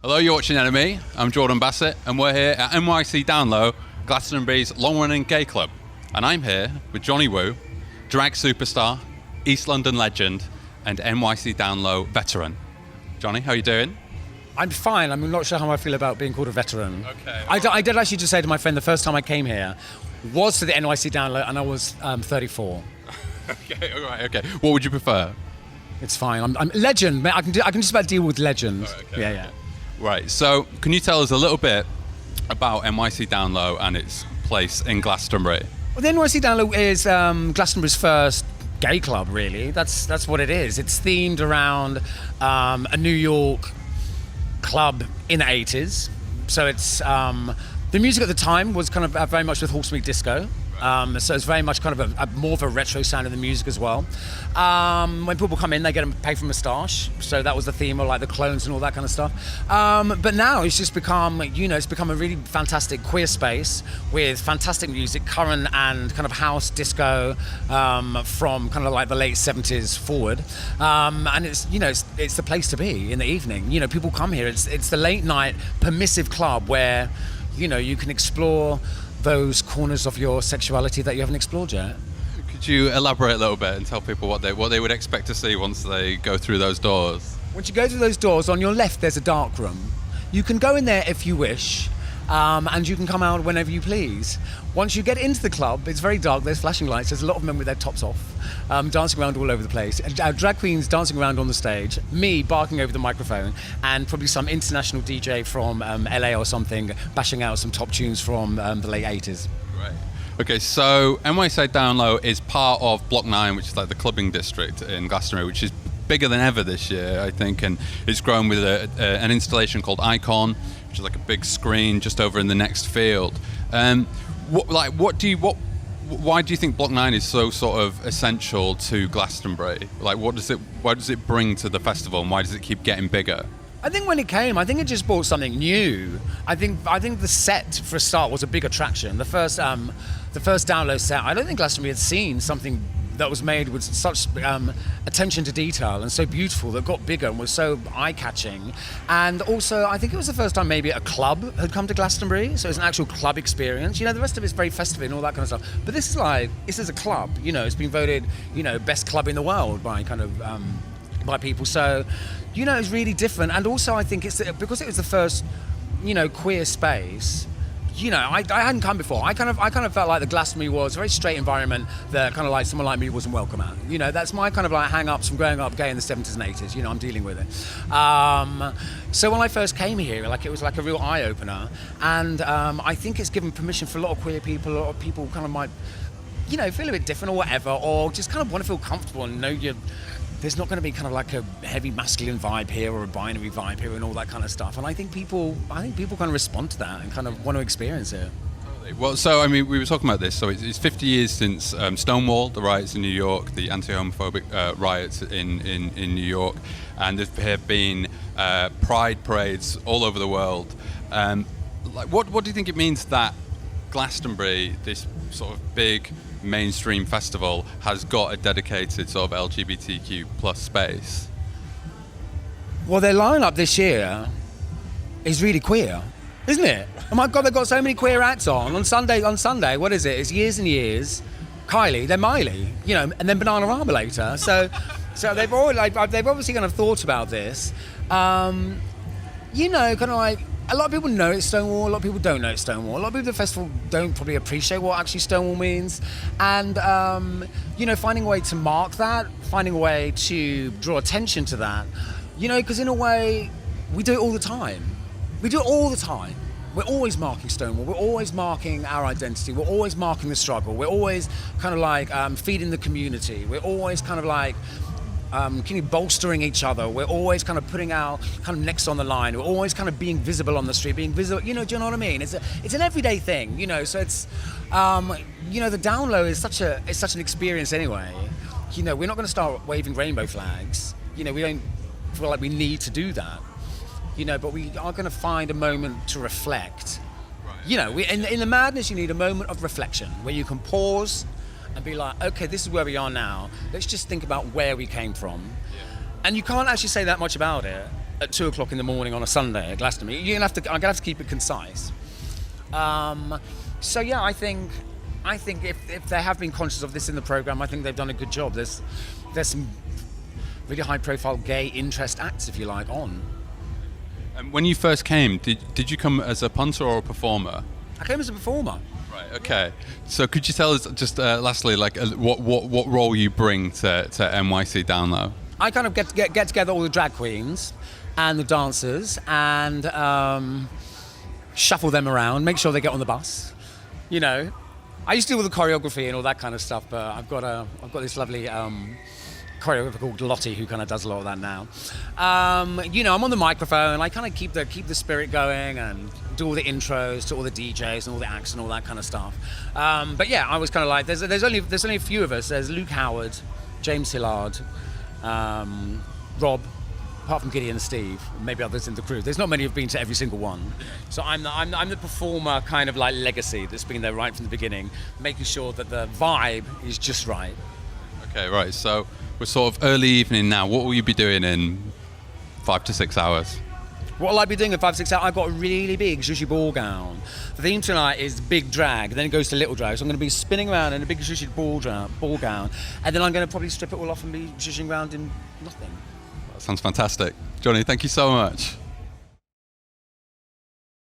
Hello, you're watching Enemy. I'm Jordan Bassett, and we're here at NYC Downlow, Glastonbury's long-running gay club. And I'm here with Jonny Woo, drag superstar, East London legend, and NYC Downlow veteran. Jonny, how are you doing? I'm fine. I'm not sure how I feel about being called a veteran. Okay. I did actually just say to my friend the first time I came here was to the NYC Downlow, and I was 34. Okay, all right, okay. What would you prefer? It's fine. I'm legend. Man, I can just about deal with legend. Oh, okay. Yeah. Right, so can you tell us a little bit about NYC Downlow and its place in Glastonbury? Well, the NYC Downlow is Glastonbury's first gay club, really. That's what it is. It's themed around a New York club in the 80s. So it's the music at the time was kind of very much with Horse Meat Disco. So it's very much kind of a more of a retro sound in the music as well. When people come in, they get to pay for moustache. So that was the theme of like the clones and all that kind of stuff. But now it's just become, it's become a really fantastic queer space with fantastic music, current and kind of house disco from kind of like the late 70s forward. And it's the place to be in the evening. People come here. It's the late night permissive club where, you can explore those corners of your sexuality that you haven't explored yet. Could you elaborate a little bit and tell people what they would expect to see once they go through those doors? Once you go through those doors, on your left there's a dark room. You can go in there if you wish, and you can come out whenever you please. Once you get into the club, it's very dark, there's flashing lights, there's a lot of men with their tops off, dancing around all over the place. Drag queens dancing around on the stage, me barking over the microphone, and probably some international DJ from LA or something bashing out some top tunes from the late 80s. Right. Okay, so NYC Downlow is part of Block 9, which is like the clubbing district in Glastonbury, which is bigger than ever this year, I think, and it's grown with an installation called Icon, which is like a big screen just over in the next field. Why do you think Block 9 is so sort of essential to Glastonbury? Like, why does it bring to the festival, and why does it keep getting bigger? I think when it came, I think it just brought something new. I think the set for a start was a big attraction. The first Download set, I don't think Glastonbury had seen something that was made with such attention to detail and so beautiful, that got bigger and was so eye-catching. And also, I think it was the first time maybe a club had come to Glastonbury, so it's an actual club experience. The rest of it's very festive and all that kind of stuff. But this is a club. It's been voted, best club in the world by kind of by people. So, it's really different. And also, I think it's because it was the first, queer space. I hadn't come before. I kind of felt like the Glastonbury was a very straight environment that kind of like someone like me wasn't welcome at. That's my kind of like hang-ups from growing up gay in the 70s and 80s. I'm dealing with it. So when I first came here, it was like a real eye-opener. And I think it's given permission for a lot of queer people. A lot of people kind of might, feel a bit different or whatever, or just kind of want to feel comfortable and know there's not going to be kind of like a heavy masculine vibe here or a binary vibe here and all that kind of stuff. And I think people kind of respond to that and kind of want to experience it. Well, so we were talking about this. So it's 50 years since Stonewall, the riots in New York, the anti-homophobic riots in New York, and there have been pride parades all over the world. What do you think it means that Glastonbury, this sort of big mainstream festival, has got a dedicated sort of LGBTQ plus space? Well, their lineup this year is really queer, isn't it? Oh my God, they've got so many queer acts on Sunday. What is it? It's Years and Years. Kylie, then Miley, and then Bananarama later. So they've obviously kind of thought about this. Kind of like, a lot of people know it's Stonewall, a lot of people don't know it's Stonewall. A lot of people at the festival don't probably appreciate what actually Stonewall means. And, finding a way to mark that, finding a way to draw attention to that, because in a way, we do it all the time. We're always marking Stonewall, we're always marking our identity, we're always marking the struggle, we're always kind of like feeding the community, we're always kind of like bolstering each other. We're always kind of putting our kind of necks on the line. We're always kind of being visible on the street, being visible. Do you know what I mean? It's an everyday thing, So it's, the Downlow is such an experience anyway. We're not going to start waving rainbow flags. We don't feel like we need to do that. But we are going to find a moment to reflect. Right. In the madness, you need a moment of reflection where you can pause and be like, okay, this is where we are now. Let's just think about where we came from. Yeah. And you can't actually say that much about it at 2 o'clock in the morning on a Sunday at Glastonbury. I'm gonna have to keep it concise. So yeah, I think if they have been conscious of this in the program, I think they've done a good job. There's some really high-profile gay interest acts, if you like, on. And when you first came, did you come as a punter or a performer? I came as a performer. Right. Okay. So could you tell us just lastly, like what role you bring to NYC Downlow? I kind of get together all the drag queens and the dancers and shuffle them around, make sure they get on the bus. You know, I used to do all the choreography and all that kind of stuff, but I've got this lovely choreographer called Lottie who kind of does a lot of that now. You know, I'm on the microphone. I kind of keep the spirit going and do all the intros to all the DJs and all the acts and all that kind of stuff. But yeah, I was kind of like, there's only a few of us. There's Luke Howard, James Hillard, Rob, apart from Gideon and Steve, maybe others in the crew. There's not many who've been to every single one. So I'm the performer kind of like legacy that's been there right from the beginning, making sure that the vibe is just right. Okay, right. So we're sort of early evening now. What will you be doing in 5 to 6 hours? What will I be doing in 5 6 hours? I've got a really big zhuzhi ball gown. The theme tonight is big drag, then it goes to little drag. So I'm going to be spinning around in a big zhuzhi ball gown, and then I'm going to probably strip it all off and be zhuzhing around in nothing. That sounds fantastic. Jonny, thank you so much.